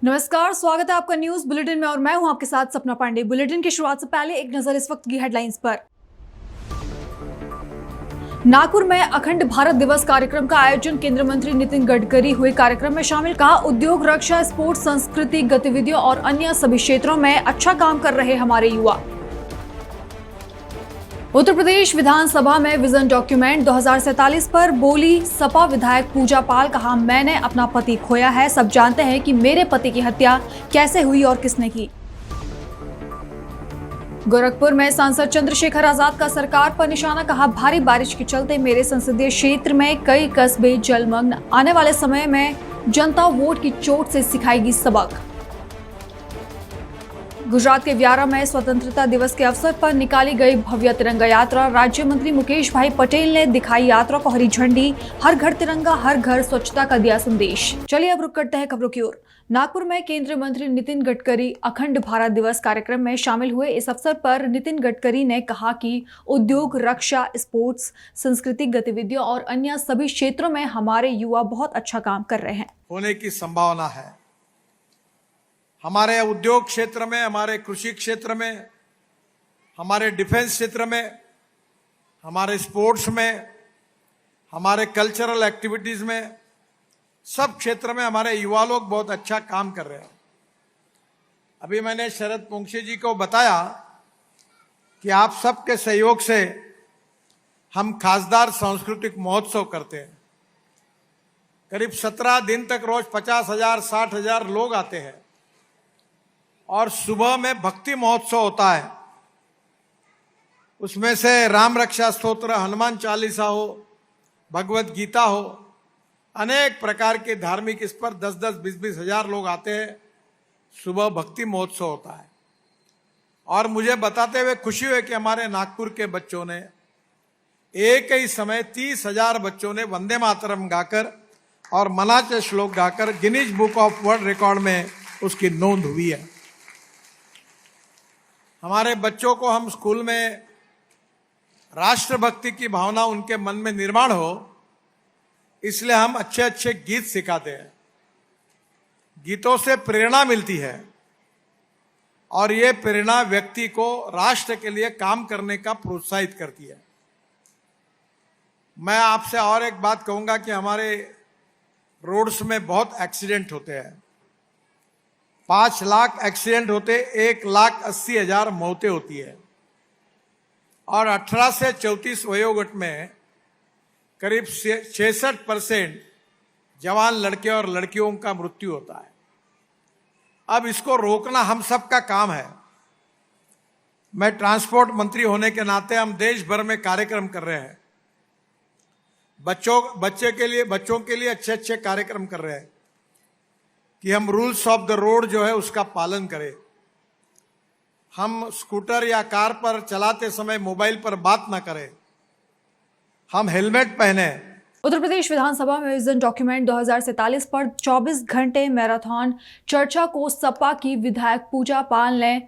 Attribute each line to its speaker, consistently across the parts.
Speaker 1: नमस्कार, स्वागत है आपका न्यूज बुलेटिन में और मैं हूं आपके साथ सपना पांडे। बुलेटिन की शुरुआत से पहले एक नजर इस वक्त की हेडलाइंस पर। नागपुर में अखंड भारत दिवस कार्यक्रम का आयोजन, केंद्रीय मंत्री नितिन गडकरी हुए कार्यक्रम में शामिल। कहा, उद्योग, रक्षा, स्पोर्ट्स, संस्कृति गतिविधियों और अन्य सभी क्षेत्रों में अच्छा काम कर रहे हमारे युवा। उत्तर प्रदेश विधानसभा में विजन डॉक्यूमेंट 2047 पर बोली सपा विधायक पूजा पाल। कहा, मैंने अपना पति खोया है, सब जानते हैं कि मेरे पति की हत्या कैसे हुई और किसने की। गोरखपुर में सांसद चंद्रशेखर आजाद का सरकार पर निशाना। कहा, भारी बारिश के चलते मेरे संसदीय क्षेत्र में कई कस्बे जलमग्न, आने वाले समय में जनता वोट की चोट से सिखाएगी सबक। गुजरात के व्यारा में स्वतंत्रता दिवस के अवसर पर निकाली गई भव्य तिरंगा यात्रा। राज्य मंत्री मुकेश भाई पटेल ने दिखाई यात्रा को हरी झंडी। हर घर तिरंगा, हर घर स्वच्छता का दिया संदेश। चलिए अब रुक करते हैं खबरों की ओर। नागपुर में केंद्रीय मंत्री नितिन गडकरी अखंड भारत दिवस कार्यक्रम में शामिल हुए। इस अवसर पर नितिन गडकरी ने कहा कि उद्योग, रक्षा, स्पोर्ट्स, सांस्कृतिक गतिविधियों और अन्य सभी क्षेत्रों में हमारे युवा बहुत अच्छा काम कर रहे हैं।
Speaker 2: होने की संभावना है। हमारे उद्योग क्षेत्र में, हमारे कृषि क्षेत्र में, हमारे डिफेंस क्षेत्र में, हमारे स्पोर्ट्स में, हमारे कल्चरल एक्टिविटीज में, सब क्षेत्र में हमारे युवा लोग बहुत अच्छा काम कर रहे हैं। अभी मैंने शरद पोंक्षे जी को बताया कि आप सबके सहयोग से हम खासदार सांस्कृतिक महोत्सव करते हैं। करीब 17 दिन तक रोज 50,000 60,000 लोग आते हैं और सुबह में भक्ति महोत्सव होता है। उसमें से राम रक्षा स्तोत्र, हनुमान चालीसा हो, भगवत गीता हो, अनेक प्रकार के धार्मिक इस पर 10-10, 20-20 हजार लोग आते हैं। सुबह भक्ति महोत्सव होता है और मुझे बताते हुए खुशी हुई कि हमारे नागपुर के बच्चों ने एक ही समय 30,000 बच्चों ने वंदे मातरम गाकर और मनाचे श्लोक गाकर Guinness book of world record में उसकी नोंद हुई है। हमारे बच्चों को हम स्कूल में राष्ट्रभक्ति की भावना उनके मन में निर्माण हो, इसलिए हम अच्छे अच्छे गीत सिखाते हैं। गीतों से प्रेरणा मिलती है और ये प्रेरणा व्यक्ति को राष्ट्र के लिए काम करने का प्रोत्साहित करती है। मैं आपसे और एक बात कहूंगा कि हमारे रोड्स में बहुत एक्सीडेंट होते हैं। 5 लाख एक्सीडेंट होते, 1,80,000 मौतें होती है और 18 से 34 वयोगट में करीब 66% जवान लड़के और लड़कियों का मृत्यु होता है। अब इसको रोकना हम सबका काम है। मैं ट्रांसपोर्ट मंत्री होने के नाते हम देश भर में कार्यक्रम कर रहे हैं। बच्चों के लिए अच्छे अच्छे कार्यक्रम कर रहे हैं कि हम रूल्स ऑफ द रोड जो है उसका पालन करें। हम स्कूटर या कार पर चलाते समय मोबाइल पर बात ना करें। हम हेलमेट पहने।
Speaker 1: उत्तर प्रदेश विधानसभा में विजन डॉक्यूमेंट 2047 पर 24 घंटे मैराथन चर्चा को सपा की विधायक पूजा पाल ने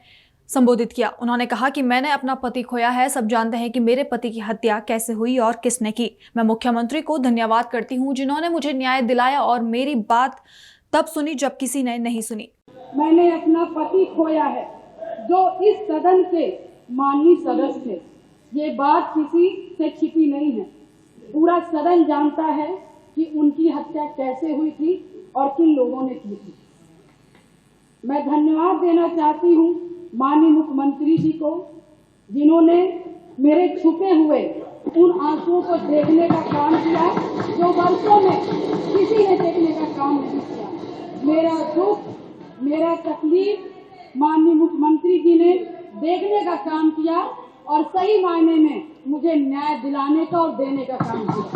Speaker 1: संबोधित किया। उन्होंने कहा कि मैंने अपना पति खोया है, सब जानते हैं कि मेरे पति की हत्या कैसे हुई और किसने की। मैं मुख्यमंत्री को धन्यवाद करती हूं जिन्होंने मुझे न्याय दिलाया और मेरी बात तब सुनी जब किसी ने नहीं सुनी।
Speaker 3: मैंने अपना पति खोया है, जो इस सदन के माननीय सदस्य थे। ये बात किसी से छिपी नहीं है। पूरा सदन जानता है कि उनकी हत्या कैसे हुई थी और किन लोगों ने की थी। मैं धन्यवाद देना चाहती हूँ माननीय मुख्यमंत्री जी को, जिन्होंने मेरे छुपे हुए उन आंसुओं को देखने का काम किया जो वर्षों में किसी ने देखने का काम नहीं किया। मेरा दुख, मेरा तकलीफ माननीय मुख्यमंत्री जी ने देखने का काम किया और सही मायने में मुझे न्याय दिलाने का और देने का काम किया।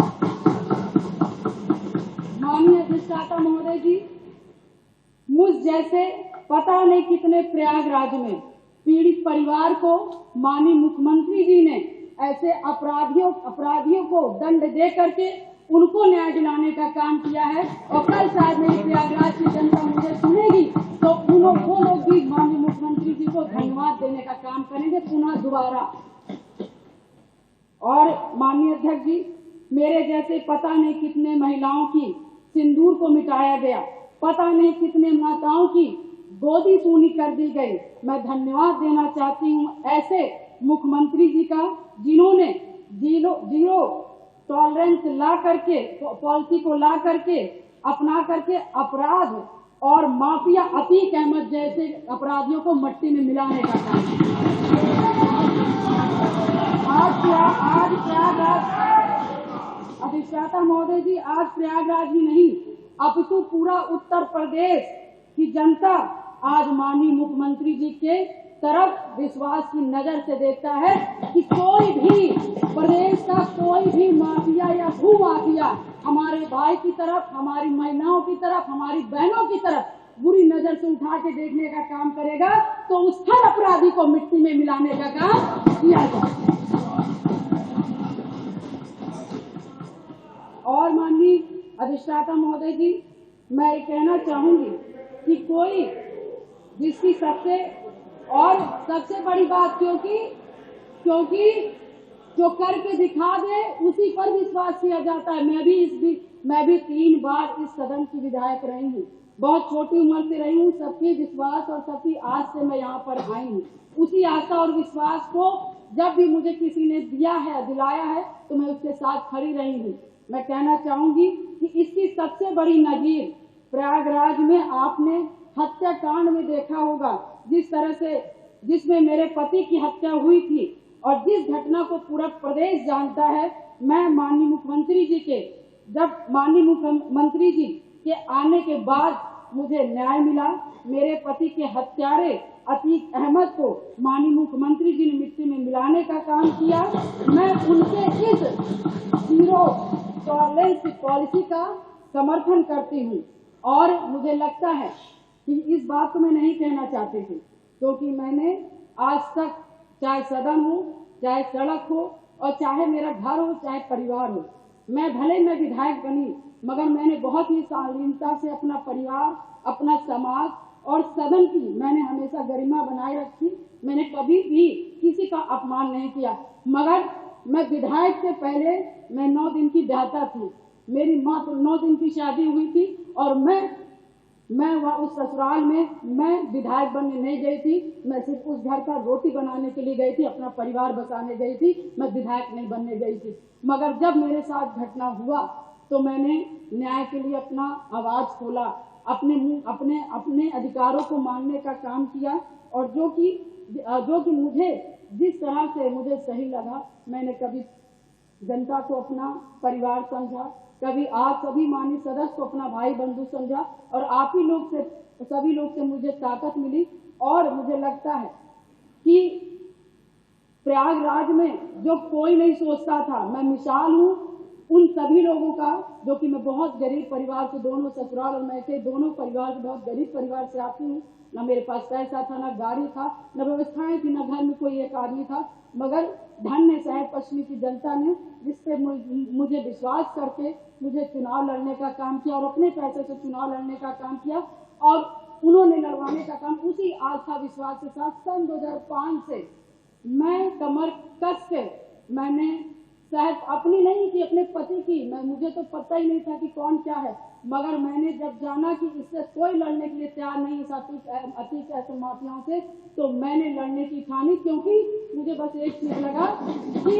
Speaker 3: माननीय अधिष्ठाता महोदय जी, मुझ जैसे पता नहीं कितने प्रयागराज में पीड़ित परिवार को माननीय मुख्यमंत्री जी ने ऐसे अपराधियों को दंड दे करके उनको न्याय दिलाने का काम किया है। और कल शायद मेरी प्रयागराज की जनता मुझे सुनेगी तो वो लोग भी माननीय मुख्यमंत्री जी को धन्यवाद देने का काम करेंगे पुनः दोबारा। और माननीय अध्यक्ष जी, मेरे जैसे पता नहीं कितने महिलाओं की सिंदूर को मिटाया गया, पता नहीं कितने माताओं की गोदी सूनी कर दी गई। मैं धन्यवाद देना चाहती हूँ ऐसे मुख्यमंत्री जी का, जिन्होंने जीरो टॉलरेंस ला करके, पॉलिसी को ला करके, अपना करके अपराध और माफिया अतीक अहमद जैसे अपराधियों को मट्टी में मिलाने का काम आज प्रयागराज, अधिष्ठाता महोदय जी, आज प्रयागराज ही नहीं अपितु पूरा उत्तर प्रदेश की जनता आज माननीय मुख्यमंत्री जी के तरफ विश्वास की नजर से देखता है कि कोई भी प्रदेश का कोई भी माफिया या भू माफिया हमारे भाई की तरफ, हमारी महिलाओं की तरफ, हमारी बहनों की तरफ बुरी नजर से उठा के देखने का काम करेगा तो उस हर अपराधी को मिट्टी में मिलाने का काम किया जाए। और माननीय अधिष्ठाता महोदय जी, मैं ये कहना चाहूंगी कि कोई जिसकी सबसे बड़ी बात, क्योंकि जो करके दिखा दे उसी पर विश्वास किया जाता है। मैं भी 3 बार इस सदन की विधायक रही हूँ, बहुत छोटी उम्र से रही हूँ। सबकी विश्वास और सबकी आस से मैं यहाँ पर आई हूँ। उसी आशा और विश्वास को जब भी मुझे किसी ने दिलाया है तो मैं उसके साथ खड़ी रही हूँ। मैं कहना चाहूंगी कि इसकी सबसे बड़ी नजीर प्रयागराज में आपने हत्याकांड में देखा होगा, जिस तरह से जिसमें मेरे पति की हत्या हुई थी और जिस घटना को पूरा प्रदेश जानता है। मैं माननीय मुख्यमंत्री जी के आने के बाद मुझे न्याय मिला। मेरे पति के हत्यारे अतीक अहमद को माननीय मुख्यमंत्री जी ने मिट्टी में मिलाने का काम किया। मैं उनके इस जीरो टॉलरेंस पॉलिसी का समर्थन करती हूँ और मुझे लगता है कि इस बात को मैं नहीं कहना चाहती थी, क्योंकि मैंने आज तक चाहे सदन हो, चाहे सड़क हो और चाहे मेरा घर हो, चाहे परिवार हो, मैं विधायक बनी मगर मैंने बहुत ही शालीनता से अपना परिवार, अपना समाज और सदन की मैंने हमेशा गरिमा बनाए रखी। मैंने कभी भी किसी का अपमान नहीं किया। मगर मैं विधायक से पहले मैं 9 दिन की ब्याहता थी। मेरी माँ तो 9 दिन की शादी हुई थी और मैं वहाँ उस ससुराल में मैं विधायक बनने नहीं गई थी। मैं सिर्फ उस घर का रोटी बनाने के लिए गई थी, अपना परिवार बसाने गई थी। मैं विधायक नहीं बनने गई थी। मगर जब मेरे साथ घटना हुआ तो मैंने न्याय के लिए अपना आवाज खोला, अपने अधिकारों को मांगने का काम किया और जो कि मुझे जिस तरह से मुझे सही लगा, मैंने कभी जनता को अपना परिवार समझा, कभी आप सभी माननीय सदस्य को अपना भाई बंधु समझा और आप ही लोग से, सभी लोग से मुझे ताकत मिली। और मुझे लगता है कि प्रयागराज में जो कोई नहीं सोचता था, मैं मिसाल हूँ उन सभी लोगों का, जो कि मैं बहुत गरीब परिवार से, दोनों ससुराल और मैके दोनों परिवार से, बहुत गरीब परिवार से आती हूँ। न मेरे पास पैसा था, न गाड़ी था, न व्यवस्थाएं थी, न घर में कोई एक आदमी था। मगर धन्य शहर पश्चिमी की जनता ने जिससे मुझे विश्वास करके मुझे चुनाव लड़ने का काम किया और अपने पैसे से चुनाव लड़ने का काम किया और उन्होंने लड़वाने का काम उसी आस्था विश्वास के साथ सन 2005 से मैं कमर कस के, मैंने शायद अपनी नहीं कि अपने पति की, मुझे तो पता ही नहीं था कि कौन क्या है, मगर मैंने जब जाना कि इससे कोई लड़ने के लिए तैयार नहीं है अतीक ऐसे माफियाओं से, तो मैंने लड़ने की ठानी। क्योंकि मुझे बस एक चीज लगा कि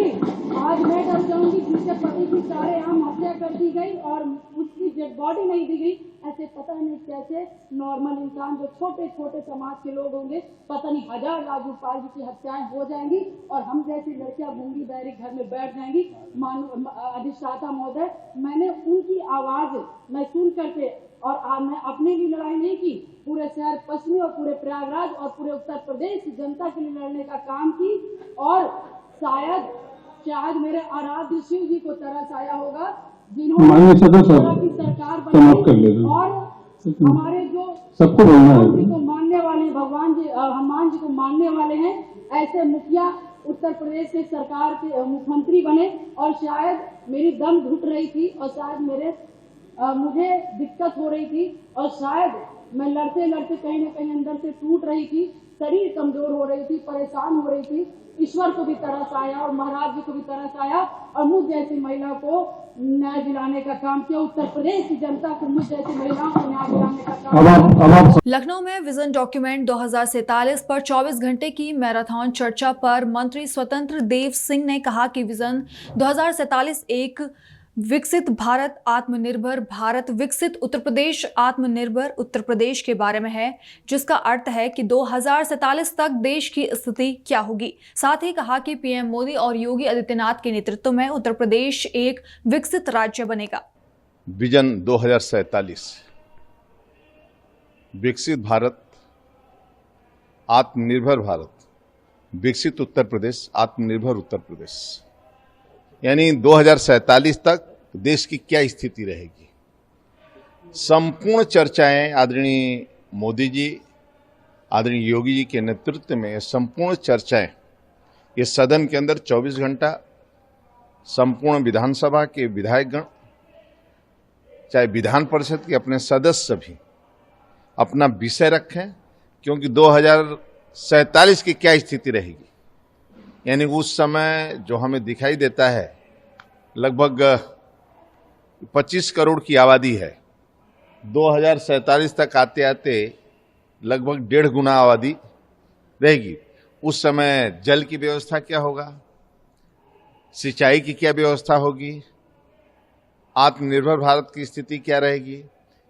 Speaker 3: आज मैं डर जाऊंगी, जिसके पति की सारेआम हत्या कर दी गई और उसकी डेड बॉडी नहीं दी गई। ऐसे पता नहीं कैसे नॉर्मल इंसान, जो छोटे छोटे समाज के लोग होंगे, पता नहीं 1000 राजूपाल जी की हत्याएं हो जाएंगी और हम जैसी लड़कियां गूंगी बहरी घर में बैठ जाएंगी। अधिष्ठाता महोदय, मैंने उनकी आवाज मैं सुन करके और मैं अपने लिए लड़ाई नहीं की, पूरे शहर पश्चिमी और पूरे प्रयागराज और पूरे उत्तर प्रदेश की जनता के लिए लड़ने का काम की। और शायद मेरे आराध्य शिव जी को तरस आया होगा, जिन्होंने सरकार बनाई और हमारे जो सबको को मानने वाले भगवान जी, हनुमान जी को मानने वाले हैं, ऐसे मुखिया उत्तर प्रदेश के सरकार के मुख्यमंत्री बने। और शायद मेरी दम घुट रही थी और शायद मुझे दिक्कत हो रही थी और शायद मैं लड़ते लड़ते कहीं न कहीं अंदर से टूट रही थी। शरीर कमजोर हो रही थी, परेशान हो रही थी, ईश्वर को भी तरस आया और महाराज जी को भी तरस आया और मुझ जैसी महिला को न्याय दिलाने का काम किया। उत्तर प्रदेश की जनता को मुझ जैसी महिलाओं को न्याय दिलाने का काम।
Speaker 1: लखनऊ में विजन डॉक्यूमेंट 2047 पर 24 घंटे की मैराथन चर्चा पर मंत्री स्वतंत्र देव सिंह ने कहा कि विजन 2047 एक विकसित भारत, आत्मनिर्भर भारत, विकसित उत्तर प्रदेश, आत्मनिर्भर उत्तर प्रदेश के बारे में है, जिसका अर्थ है कि 2047 तक देश की स्थिति क्या होगी। साथ ही कहा कि पीएम मोदी और योगी आदित्यनाथ के नेतृत्व में उत्तर प्रदेश एक विकसित राज्य बनेगा।
Speaker 4: विजन 2047 विकसित भारत, आत्मनिर्भर भारत, विकसित उत्तर प्रदेश, आत्मनिर्भर उत्तर प्रदेश, यानी 2047 तक देश की क्या स्थिति रहेगी। संपूर्ण चर्चाएं आदरणीय मोदी जी, आदरणीय योगी जी के नेतृत्व में संपूर्ण चर्चाएं इस सदन के अंदर 24 घंटा संपूर्ण विधानसभा के विधायकगण, चाहे विधान परिषद के अपने सदस्य भी अपना विषय रखें, क्योंकि 2047 की क्या स्थिति रहेगी। यानी उस समय जो हमें दिखाई देता है लगभग 25 करोड़ की आबादी है, 2047 तक आते आते लगभग 1.5 गुना आबादी रहेगी। उस समय जल की व्यवस्था क्या होगा, सिंचाई की क्या व्यवस्था होगी, आत्मनिर्भर भारत की स्थिति क्या रहेगी।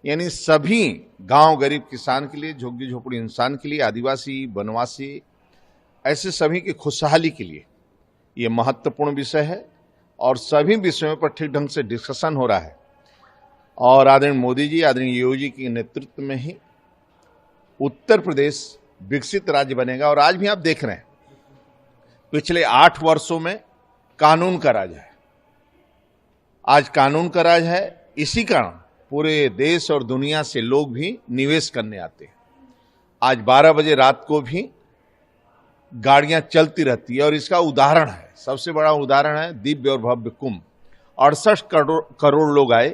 Speaker 4: यानी सभी गांव गरीब किसान के लिए, झुग्गी झोपड़ी इंसान के लिए, आदिवासी, वनवासी, ऐसे सभी की खुशहाली के लिए ये महत्वपूर्ण विषय है और सभी विषयों पर ठीक ढंग से डिस्कशन हो रहा है। और आदरणीय मोदी जी, आदरणीय योगी जी के नेतृत्व में ही उत्तर प्रदेश विकसित राज्य बनेगा। और आज भी आप देख रहे हैं पिछले 8 वर्षों में कानून का राज है। आज कानून का राज है, इसी कारण पूरे देश और दुनिया से लोग भी निवेश करने आते हैं। आज 12 बजे रात को भी गाड़ियां चलती रहती है और इसका उदाहरण है, सबसे बड़ा उदाहरण है दिव्य और भव्य कुंभ। 68 करोड़ लोग आए,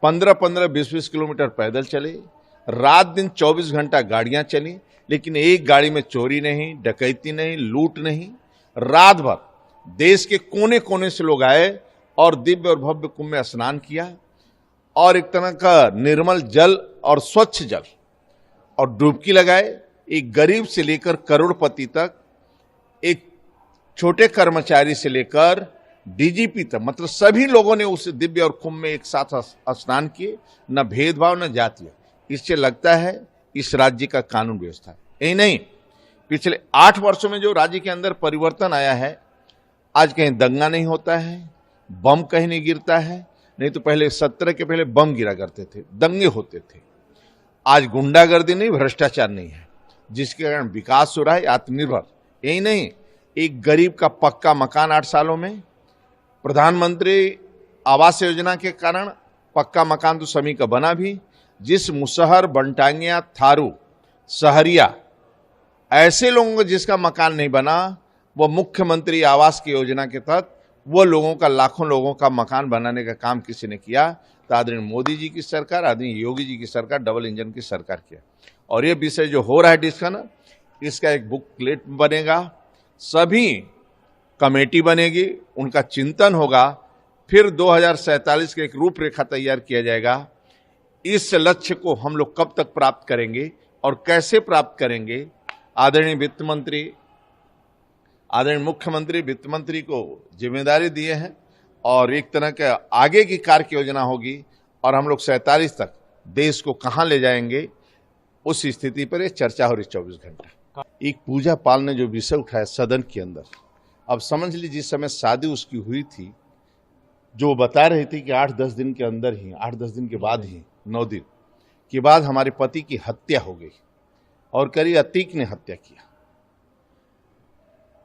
Speaker 4: 15-15, 20-20 किलोमीटर पैदल चले, रात दिन 24 घंटा गाड़ियां चली, लेकिन एक गाड़ी में चोरी नहीं, डकैती नहीं, लूट नहीं। रात भर देश के कोने कोने से लोग आए और दिव्य और भव्य कुंभ में स्नान किया और एक तरह का निर्मल जल और स्वच्छ जल और डुबकी लगाए। एक गरीब से लेकर करोड़पति तक, एक छोटे कर्मचारी से लेकर डीजीपी तक, मतलब सभी लोगों ने उस दिव्य और कुंभ में एक साथ स्नान किए, न भेदभाव न जातीय। इससे लगता है इस राज्य का कानून व्यवस्था है। यही नहीं, पिछले 8 वर्षों में जो राज्य के अंदर परिवर्तन आया है, आज कहीं दंगा नहीं होता है, बम कहीं नहीं गिरता है। नहीं तो पहले 17 के पहले बम गिरा करते थे, दंगे होते थे। आज गुंडागर्दी नहीं, भ्रष्टाचार नहीं है, जिसके कारण विकास हो रहा है, आत्मनिर्भर। यही नहीं, एक गरीब का पक्का मकान 8 सालों में, प्रधानमंत्री आवास योजना के कारण पक्का मकान तो सभी का बना भी। जिस मुसहर, बनटांगिया, थारू, सहरिया ऐसे लोगों को जिसका मकान नहीं बना, वो मुख्यमंत्री आवास की योजना के तहत वो लोगों का, लाखों लोगों का मकान बनाने का काम किसी ने किया। तो आदरणीय मोदी जी की सरकार, आदरणीय योगी जी की सरकार डबल इंजन की सरकार किया। और ये विषय जो हो रहा है डिस्कशन, इसका एक बुकलेट बनेगा, सभी कमेटी बनेगी, उनका चिंतन होगा, फिर 2047 के एक रूपरेखा तैयार किया जाएगा। इस लक्ष्य को हम लोग कब तक प्राप्त करेंगे और कैसे प्राप्त करेंगे। आदरणीय वित्त मंत्री, आदरणीय मुख्यमंत्री वित्त मंत्री को जिम्मेदारी दिए हैं और एक तरह के आगे की कार्य योजना होगी और हम लोग 47 तक देश को कहां ले जाएंगे, उस स्थिति पर ये चर्चा हो रही 24 घंटा। एक पूजा पाल ने जो विषय उठाया सदन के अंदर, अब समझ लीजिए जिस समय शादी उसकी हुई थी, जो बता रही थी कि 8-10 दिन के अंदर ही, 8-10 दिन के बाद ही, 9 दिन के बाद हमारे पति की हत्या हो गई और करीब अतीक ने हत्या किया।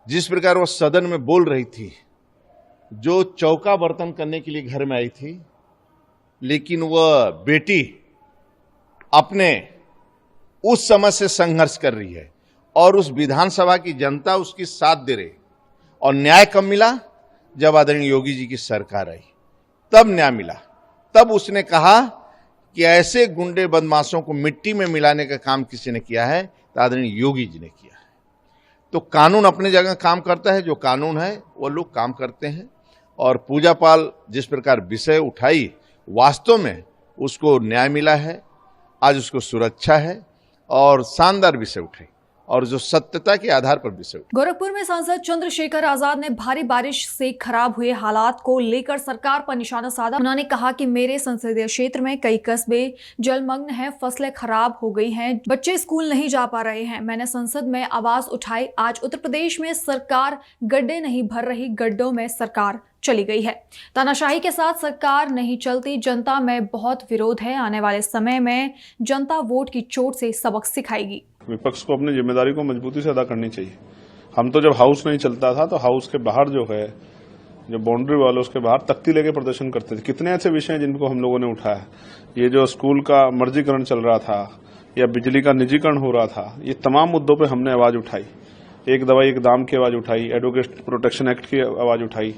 Speaker 4: जिस प्रकार वो सदन में बोल रही थी, जो चौका बर्तन करने के लिए घर में आई थी, लेकिन वह बेटी अपने उस समय से संघर्ष कर रही है और उस विधानसभा की जनता उसकी साथ दे रही। और न्याय कब मिला? जब आदरणीय योगी जी की सरकार आई, तब न्याय मिला। तब उसने कहा कि ऐसे गुंडे बदमाशों को मिट्टी में मिलाने का काम किसी ने किया है तो आदरणीय योगी जी ने किया है। तो कानून अपनी जगह काम करता है, जो कानून है वो लोग काम करते हैं। और पूजा पाल जिस प्रकार विषय उठाई, वास्तव में उसको न्याय मिला है, आज उसको सुरक्षा है और शानदार विषय उठाई और जो सत्यता के आधार पर विषय उठाई।
Speaker 1: गोरखपुर में सांसद चंद्रशेखर आजाद ने भारी बारिश से खराब हुए हालात को लेकर सरकार पर निशाना साधा। उन्होंने कहा कि मेरे संसदीय क्षेत्र में कई कस्बे जलमग्न हैं, फसलें खराब हो गई हैं, बच्चे स्कूल नहीं जा पा रहे हैं। मैंने संसद में आवाज उठाई। आज उत्तर प्रदेश में सरकार गड्ढे नहीं भर रही, गड्ढों में सरकार चली गई है। तानाशाही के साथ सरकार नहीं चलती, जनता में बहुत विरोध है। आने वाले समय में जनता वोट की चोट से सबक सिखाएगी।
Speaker 5: विपक्ष को अपनी जिम्मेदारी को मजबूती से अदा करनी चाहिए। हम तो जब हाउस नहीं चलता था तो हाउस के बाहर जो है, जो बाउंड्री वाल उसके बाहर तख्ती लेके प्रदर्शन करते थे। कितने ऐसे विषय हैं जिनको हम लोगों ने उठाया। ये जो स्कूल का मर्जीकरण चल रहा था या बिजली का निजीकरण हो रहा था, ये तमाम मुद्दों पे हमने आवाज उठाई। एक दवाई एक दाम की आवाज उठाई, एडवोकेट प्रोटेक्शन एक्ट की आवाज उठाई।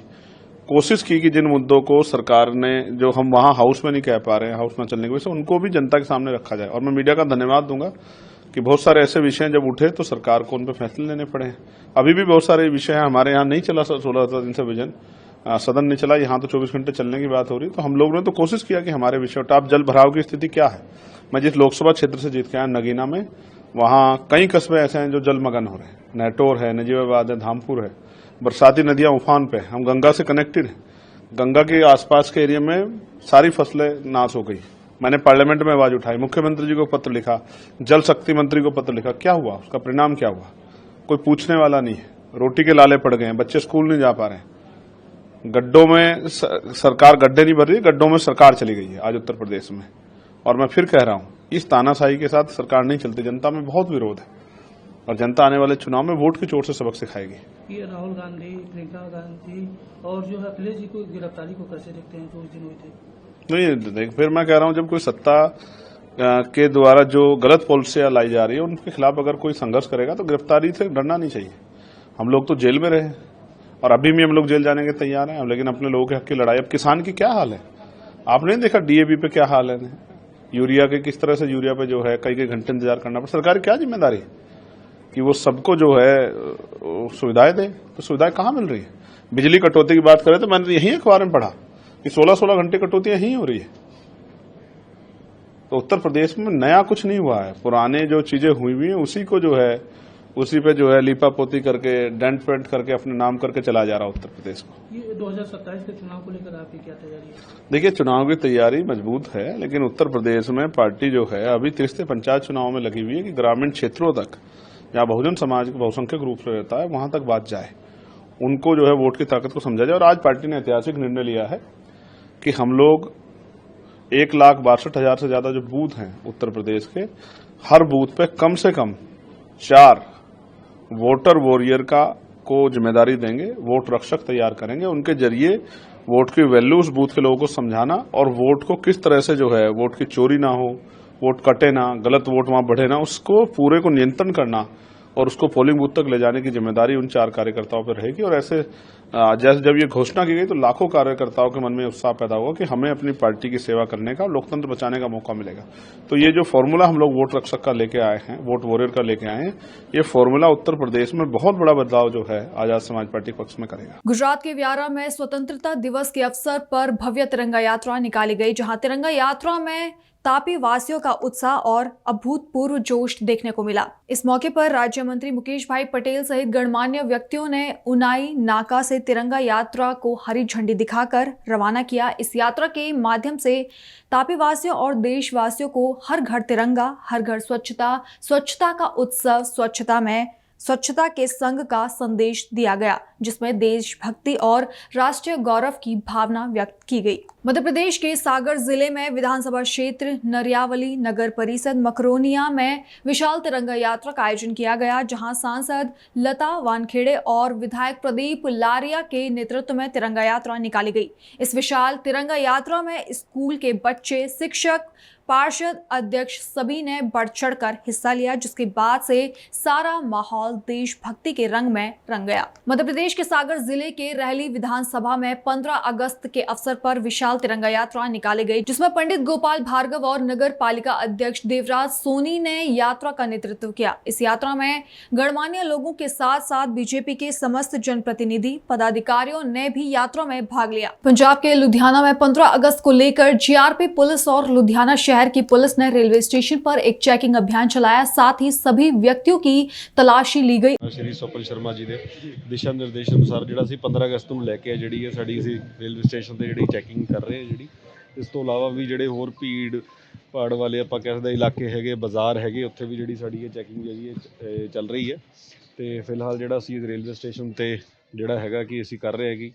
Speaker 5: कोशिश की कि जिन मुद्दों को सरकार ने, जो हम वहां हाउस में नहीं कह पा रहे हैं, हाउस में चलने की वजह से, उनको भी जनता के सामने रखा जाए। और मैं मीडिया का धन्यवाद दूंगा कि बहुत सारे ऐसे विषय जब उठे तो सरकार को उन पर फैसले लेने पड़े हैं। अभी भी बहुत सारे विषय हैं, हमारे यहाँ नहीं चला 16 दिन से विजन सदन नहीं चला, यहाँ तो 24 घंटे चलने की बात हो रही। तो हम लोगों ने तो कोशिश किया कि हमारे विषय उठा। अब जल भराव की स्थिति क्या है, मैं जिस लोकसभा क्षेत्र से जीत के आया नगीना में, वहाँ कई कस्बे ऐसे हैं जो जलमग्न हो रहे हैं। नहटोर है, नजीबाबाद है, धामपुर है, बरसाती नदियां उफान पे, हम गंगा से कनेक्टेड हैं। गंगा के आसपास के एरिया में सारी फसलें नाश हो गई। मैंने पार्लियामेंट में आवाज उठाई, मुख्यमंत्री जी को पत्र लिखा, जल शक्ति मंत्री को पत्र लिखा। क्या हुआ, उसका परिणाम क्या हुआ, कोई पूछने वाला नहीं है। रोटी के लाले पड़ गए हैं, बच्चे स्कूल नहीं जा पा रहे हैं। गड्ढों में सरकार गड्ढे नहीं भर रही, गड्ढों में सरकार चली गई है आज उत्तर प्रदेश में। और मैं फिर कह रहा हूं, इस तानाशाही के साथ सरकार नहीं चलती। जनता में बहुत विरोध है और जनता आने वाले चुनाव में वोट की चोट से सबक सिखाएगी।
Speaker 6: ये राहुल गांधी, प्रियंका गांधी और जो है अखिलेश जी को गिरफ्तारी को कैसे देखते हैं, जो उस दिन हुए थे?
Speaker 5: नहीं देख, फिर मैं कह रहा हूं, जब कोई सत्ता के द्वारा जो गलत पॉलिसियां लाई जा रही है उनके खिलाफ अगर कोई संघर्ष करेगा तो गिरफ्तारी से डरना नहीं चाहिए। हम लोग तो जेल में रहे और अभी भी हम लोग जेल जाने के तैयार हैं, लेकिन अपने लोगों के हक की लड़ाई। अब किसान की क्या हाल है, आपने देखा डीएपी पे क्या हाल है, यूरिया के किस तरह से, यूरिया पे जो है कई घंटे इंतजार करना पड़ा। सरकार की क्या जिम्मेदारी है कि वो सबको जो है सुविधाएं दे, तो सुविधाएं कहाँ मिल रही है। बिजली कटौती की बात करें तो मैंने यही अखबार में पढ़ा कि 16-16 घंटे कटौती यही हो रही है। तो उत्तर प्रदेश में नया कुछ नहीं हुआ है, पुराने जो चीजें हुई हुई हैं उसी को जो है, उसी पे जो है लीपा पोती करके, डेंट पेंट करके अपने नाम करके चला जा रहा उत्तर प्रदेश को।
Speaker 6: ये 2027 के चुनाव को लेकर आपकी क्या तैयारी है?
Speaker 5: देखिए, चुनाव की तैयारी मजबूत है, लेकिन उत्तर प्रदेश में पार्टी जो है अभी 30 से पंचायत चुनाव में लगी हुई है कि ग्रामीण क्षेत्रों तक, जहाँ बहुजन समाज बहुसंख्यक रूप से रहता है, वहां तक बात जाए, उनको जो है वोट की ताकत को समझा जाए। और आज पार्टी ने ऐतिहासिक निर्णय लिया है कि हम लोग 1,62,000 से ज्यादा जो बूथ हैं उत्तर प्रदेश के, हर बूथ पे कम से कम 4 वोटर वॉरियर को जिम्मेदारी देंगे, वोट रक्षक तैयार करेंगे। उनके जरिए वोट की वैल्यू उस बूथ के लोगों को समझाना और वोट को किस तरह से जो है, वोट की चोरी ना हो, वोट कटे ना, गलत वोट वहां बढ़े ना, उसको पूरे को नियंत्रण करना और उसको पोलिंग बूथ तक ले जाने की जिम्मेदारी उन 4 कार्यकर्ताओं पर रहेगी। और ऐसे जैसे जब ये घोषणा की गई तो लाखों कार्यकर्ताओं के मन में उत्साह पैदा हुआ कि हमें अपनी पार्टी की सेवा करने का, लोकतंत्र बचाने का मौका मिलेगा। तो ये जो फॉर्मूला हम लोग वोट रक्षक का लेके आए हैं, वोट वॉरियर का लेके आए हैं, ये फॉर्मूला उत्तर प्रदेश में बहुत बड़ा बदलाव जो है आजाद समाज पार्टी पक्ष में करेगा।
Speaker 1: गुजरात के व्यारा में स्वतंत्रता दिवस के अवसर पर भव्य तिरंगा यात्रा निकाली गई, जहां तिरंगा यात्रा में तापी वासियों का उत्साह और अभूतपूर्व जोश देखने को मिला। इस मौके पर राज्य मंत्री मुकेश भाई पटेल सहित गणमान्य व्यक्तियों ने उनाई नाका से तिरंगा यात्रा को हरी झंडी दिखाकर रवाना किया। इस यात्रा के माध्यम से तापी वासियों और देशवासियों को हर घर तिरंगा, हर घर स्वच्छता, स्वच्छता का उत्सव, स्वच्छता में स्वच्छता के संग का संदेश दिया गया, जिसमें देशभक्ति और राष्ट्रीय गौरव की भावना व्यक्त की गई। मध्य प्रदेश के सागर जिले में विधानसभा क्षेत्र नरियावली नगर परिषद मकरोनिया में विशाल तिरंगा यात्रा का आयोजन किया गया, जहां सांसद लता वानखेड़े और विधायक प्रदीप लारिया के नेतृत्व में तिरंगा यात्रा निकाली गई। इस विशाल तिरंगा यात्रा में स्कूल के बच्चे, शिक्षक, पार्षद अध्यक्ष सभी ने बढ़ चढ़कर हिस्सा लिया, जिसके बाद से सारा माहौल देशभक्ति के रंग में रंग गया। मध्य प्रदेश के सागर जिले के रहली विधानसभा में 15 अगस्त के अवसर पर विशाल तिरंगा यात्रा निकाली गई, जिसमें पंडित गोपाल भार्गव और नगर पालिका अध्यक्ष देवराज सोनी ने यात्रा का नेतृत्व किया। इस यात्रा में गणमान्य लोगों के साथ साथ बीजेपी के समस्त जनप्रतिनिधि पदाधिकारियों ने भी यात्रा में भाग लिया। पंजाब के लुधियाना में 15 अगस्त को लेकर जीआरपी पुलिस और लुधियाना शहर की पुलिस ने रेलवे स्टेशन पर एक चेकिंग अभियान चलाया। साथ ही सभी व्यक्तियों की तलाशी ली गई।
Speaker 7: श्री स्वपन शर्मा जी के दिशा निर्देश अनुसार ਜਿਹੜਾ ਅਸੀਂ 15 ਅਗਸਤ ਨੂੰ ਲੈ ਕੇ ਜਿਹੜੀ ਹੈ ਸਾਡੀ ਅਸੀਂ ਰੇਲਵੇ ਸਟੇਸ਼ਨ ਤੇ ਜਿਹੜੀ ਚੈਕਿੰਗ ਕਰ ਰਹੇ ਹਾਂ। ਜਿਹੜੀ ਇਸ ਤੋਂ ਇਲਾਵਾ ਵੀ ਜਿਹੜੇ ਹੋਰ ਭੀੜ ਭਾੜ ਵਾਲੇ ਆਪਾਂ ਕਹਿ ਸਕਦੇ ਇਲਾਕੇ ਹੈਗੇ, ਬਾਜ਼ਾਰ ਹੈਗੇ, ਉੱਥੇ ਵੀ ਜਿਹੜੀ ਸਾਡੀ ਇਹ ਚੈਕਿੰਗ ਜਿਹੜੀ ਹੈ ਚੱਲ ਰਹੀ ਹੈ। ਤੇ ਫਿਲਹਾਲ ਜਿਹੜਾ ਅਸੀਂ ਰੇਲਵੇ ਸਟੇਸ਼ਨ ਤੇ ਜਿਹੜਾ ਹੈਗਾ ਕਿ ਅਸੀਂ ਕਰ ਰਹੇ ਹਾਂ ਕਿ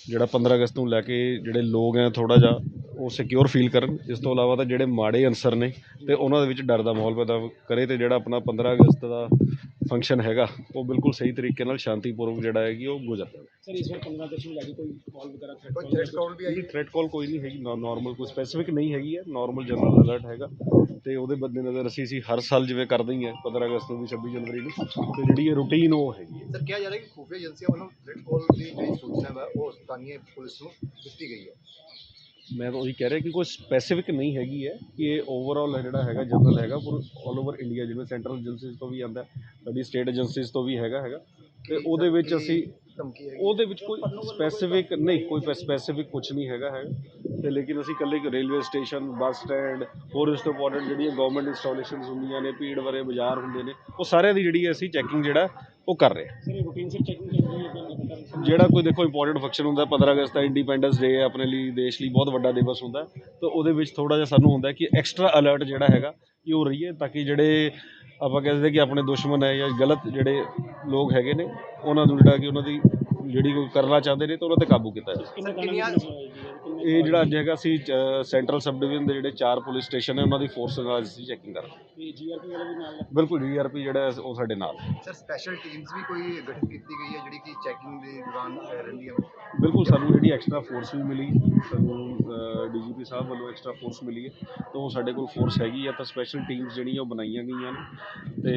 Speaker 7: ਜਿਹੜਾ 15 ਅਗਸਤ ਨੂੰ ਲੈ ਕੇ ਜਿਹੜੇ ਲੋਕ ਹੈ ਥੋੜ੍ਹਾ ਜਿਹਾ ਉਹ ਸਿਕਿਉਰ ਫੀਲ ਕਰਨ। ਇਸ ਤੋਂ ਇਲਾਵਾ ਤਾਂ ਜਿਹੜੇ ਮਾੜੇ ਅਨਸਰ ਨੇ ਤੇ ਉਹਨਾਂ ਦੇ ਵਿੱਚ ਡਰ ਦਾ ਮਾਹੌਲ ਪੈਦਾ ਕਰੇ ਤੇ ਜਿਹੜਾ ਆਪਣਾ 15 ਅਗਸਤ ਦਾ ਫੰਕਸ਼ਨ ਹੈਗਾ ਉਹ ਬਿਲਕੁਲ ਸਹੀ ਤਰੀਕੇ ਨਾਲ ਸ਼ਾਂਤੀਪੂਰਵਕ ਜਿਹੜਾ ਹੈਗੀ ਉਹ ਗੁਜ਼ਰ ਜਾਵੇ।
Speaker 8: सर इस बार 15 अगस्त ਨੂੰ ਲੈ ਕੇ ਕੋਈ ਕਾਲ ਵਗੈਰਾ
Speaker 7: ਥ੍ਰੈਟ ਕਾਲ ਕੋਈ ਨਹੀਂ ਹੈਗੀ, ਨਾਰਮਲ ਕੋਈ ਸਪੈਸੀਫਿਕ ਨਹੀਂ ਹੈਗੀ ਹੈ, ਨਾਰਮਲ ਜਨਰਲ ਅਲਰਟ ਹੈਗਾ। ਤੇ ਉਹਦੇ ਬੰਦੇ ਨਜ਼ਰ ਅਸੀਂ ਹਰ ਸਾਲ ਜਿਵੇਂ ਕਰਦੇ ਹੀ ਹਾਂ 15 ਅਗਸਤ ਨੂੰ ਵੀ 26 ਜਨਵਰੀ ਨੂੰ, ਤੇ ਜਿਹੜੀ ਇਹ ਰੂਟੀਨ ਉਹ ਹੈਗੀ ਹੈ।
Speaker 9: ਸਰ ਕਿਹਾ ਜਾ ਰਿਹਾ ਕਿ ਖੁਫੀਆ ਏਜੰਸੀਆਂ ਵੱਲੋਂ ਥ੍ਰੈਟ ਕਾਲ ਦੀ ਜਿਹੜੀ ਸੂਚਨਾ ਹੈ ਉਹ ਸਥਾਨੀ ਪੁਲਿਸ ਨੂੰ ਦਿੱਤੀ ਗਈ ਹੈ।
Speaker 7: ਮੈਂ ਤਾਂ ਉਹੀ ਕਹਿ ਰਿਹਾ ਕਿ ਕੋਈ ਸਪੈਸੀਫਿਕ ਨਹੀਂ ਹੈਗੀ ਹੈ ਕਿ ਇਹ ਓਵਰਆਲ ਜਿਹੜਾ ਹੈਗਾ ਜਨਰਲ ਹੈਗਾ ਪਰ ਆਲ ਓਵਰ ਇੰਡੀਆ, ਜਿਵੇਂ ਸੈਂਟਰਲ ਏਜੰਸੀਜ਼ ਤੋਂ ਵੀ ਆਉਂਦਾ, ਸਾਡੀ ਸਟੇਟ ਏਜੰਸੀਜ਼ ਤੋਂ ਵੀ ਹੈਗਾ ਤੇ ਉਹਦੇ ਵਿੱਚ ਅਸੀਂ ਉਹਦੇ ਵਿੱਚ ਕੋਈ ਸਪੈਸੀਫਿਕ ਨਹੀਂ, ਕੋਈ ਸਪੈਸੀਫਿਕ ਕੁਝ ਨਹੀਂ ਹੈਗਾ ਤੇ ਲੇਕਿਨ ਅਸੀਂ ਇਕੱਲੇ ਰੇਲਵੇ ਸਟੇਸ਼ਨ, ਬੱਸ ਸਟੈਂਡ, ਹੋਰ ਇਸ ਤੋਂ ਇੰਪੋਰਟੈਂਟ ਜਿਹੜੀਆਂ ਗਵਰਨਮੈਂਟ ਇੰਸਟਾਲੇਸ਼ਨਸ ਹੁੰਦੀਆਂ ਨੇ, ਭੀੜ ਭਰੇ ਬਾਜ਼ਾਰ ਹੁੰਦੇ ਨੇ, ਉਹ ਸਾਰਿਆਂ ਦੀ ਜਿਹੜੀ ਅਸੀਂ ਚੈਕਿੰਗ ਜਿਹੜਾ ਉਹ ਕਰ ਰਹੇ ਹਾਂ।
Speaker 8: ਸਰ ਰੂਟੀਨ ਸੇ ਚੈਕਿੰਗ ਕਰ ਰਹੇ ਹੋ
Speaker 7: ਜਿਹੜਾ ਕੋਈ ਦੇਖੋ ਇੰਪੋਰਟੈਂਟ ਫੰਕਸ਼ਨ ਹੁੰਦਾ 15 ਅਗਸਤ ਦਾ ਇੰਡੀਪੈਂਡੈਂਸ ਡੇ ਹੈ, ਆਪਣੇ ਲਈ ਦੇਸ਼ ਲਈ ਬਹੁਤ ਵੱਡਾ ਦਿਵਸ ਹੁੰਦਾ, ਤਾਂ ਉਹਦੇ ਵਿੱਚ ਥੋੜ੍ਹਾ ਜਿਹਾ ਸਾਨੂੰ ਹੁੰਦਾ ਕਿ ਐਕਸਟਰਾ ਅਲਰਟ ਜਿਹੜਾ ਹੈਗਾ ਕਿ ਉਹ ਰਹੀਏ ਤਾਂ ਕਿ ਜਿਹੜੇ ਆਪਾਂ ਕਹਿੰਦੇ ਕਿ ਆਪਣੇ ਦੁਸ਼ਮਣ ਹੈ ਜਾਂ ਗਲਤ ਜਿਹੜੇ ਲੋਕ ਹੈਗੇ ਨੇ ਉਹਨਾਂ ਨੂੰ ਜਿਹੜਾ ਕਿ ਉਹਨਾਂ ਦੀ ਜਿਹੜੀ ਕੋਈ ਕਰਨਾ ਚਾਹੁੰਦੇ ਨੇ ਤਾਂ ਉਹਨਾਂ 'ਤੇ ਕਾਬੂ ਕੀਤਾ ਜਾਵੇ। ਇਹ ਜਿਹੜਾ ਅੱਜ ਹੈਗਾ ਅਸੀਂ ਸੈਂਟਰਲ ਸਬ ਡਿਵੀਜ਼ਨ ਦੇ ਜਿਹੜੇ 4 ਪੁਲਿਸ ਸਟੇਸ਼ਨ ਨੇ ਉਹਨਾਂ ਦੀ ਫੋਰਸ ਨਾਲ ਅਸੀਂ ਚੈਕਿੰਗ ਕਰ ਰਹੇ।
Speaker 8: ਜੀਆਰਪੀ ਵਾਲੇ ਵੀ ਨਾਲ
Speaker 7: ਬਿਲਕੁਲ ਜੀਆਰਪੀ ਜਿਹੜਾ ਉਹ ਸਾਡੇ ਨਾਲ।
Speaker 9: ਸਰ ਸਪੈਸ਼ਲ ਟੀਮਸ ਵੀ ਕੋਈ ਗਠਿਤ ਕੀਤੀ ਗਈ ਹੈ ਜਿਹੜੀ ਕਿ ਚੈਕਿੰਗ ਦੇ ਦੌਰਾਨ ਰਹਿੰਦੀਆਂ?
Speaker 7: ਬਿਲਕੁਲ ਸਾਨੂੰ ਜਿਹੜੀ ਐਕਸਟਰਾ ਫੋਰਸ ਵੀ ਮਿਲੀ, ਸਾਨੂੰ ਡੀਜੀਪੀ ਸਾਹਿਬ ਵੱਲੋਂ ਐਕਸਟਰਾ ਫੋਰਸ ਮਿਲੀ ਹੈ, ਤਾਂ ਉਹ ਸਾਡੇ ਕੋਲ ਫੋਰਸ ਹੈਗੀ ਆ, ਤਾਂ ਸਪੈਸ਼ਲ ਟੀਮਸ ਜਿਹੜੀਆਂ ਉਹ ਬਣਾਈਆਂ ਗਈਆਂ ਨੇ ਤੇ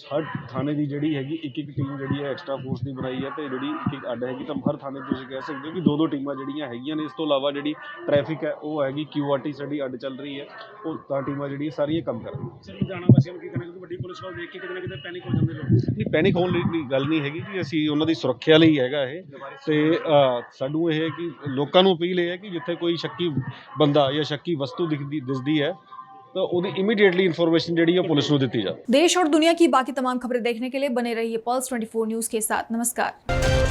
Speaker 7: ਹਰ ਥਾਣੇ ਦੀ ਜਿਹੜੀ ਹੈਗੀ ਇੱਕ ਟੀਮ ਜਿਹੜੀ ਹੈ ਐਕਸਟਰਾ ਫੋਰਸ ਦੀ ਬਣਾਈ ਹੈ, ਤੇ ਜਿਹੜੀ ਇੱਕ ਅੱਡ ਹੈਗੀ ਤਾਂ ਹਰ ਥਾਣੇ ਤੁਸੀਂ ਕਹਿ ਸਕਦੇ ਹੋ ਕਿ 2-2 ਟੀਮਾਂ ਜਿਹੜੀਆਂ ਹੈਗੀਆਂ ਨੇ। ਇਸ ਤੋਂ ਇਲਾਵਾ ਜਿਹੜੀ ਟ੍ਰੈਫਿਕ ਹੈ ਉਹ ਹੈਗੀ QRT ਸਾਡੀ ਅੱਡ ਚੱਲ ਰਹੀ ਹੈ, ਉਹ ਤਾਂ ਟੀਮਾਂ ਜਿਹੜੀਆਂ ਸਾਰੀਆਂ ਕੰਮ ਕਰ ਰਹੀਆਂ।
Speaker 8: ਸਰ ਲੁਧਿਆਣਾ ਵਾਸੀਆਂ ਨੂੰ ਕੀ ਕਹਿਣਾ, ਕਿਉਂਕਿ ਵੱਡੀ ਪੁਲਿਸ ਵੱਲ ਦੇਖ ਕੇ ਕਿਤੇ ਨਾ ਕਿਤੇ ਪੈਨਿਕ ਹੋ ਜਾਂਦੇ ਲੋਕ।
Speaker 7: ਨਹੀਂ, ਪੈਨਿਕ ਹੋਣ ਦੀ ਗੱਲ ਨਹੀਂ ਹੈਗੀ ਕਿ ਅਸੀਂ ਉਹਨਾਂ ਦੀ ਸੁਰੱਖਿਆ ਲਈ ਹੈਗਾ ਇਹ, ਤੇ ਸਾਨੂੰ ਇਹ ਹੈ ਕਿ ਲੋਕਾਂ ਨੂੰ ਅਪੀਲ ਇਹ ਹੈ ਕਿ ਜਿੱਥੇ ਕੋਈ ਸ਼ੱਕੀ ਬੰਦਾ ਜਾਂ ਸ਼ੱਕੀ ਵਸਤੂ ਦਿਸਦੀ ਹੈ तो उन्हें इमीडिएटली इन्फॉर्मेशन जी पुलिस को दी जाए।
Speaker 1: देश और दुनिया की बाकी तमाम खबरें देखने के लिए बने रहिए पल्स 24 न्यूज के साथ। नमस्कार।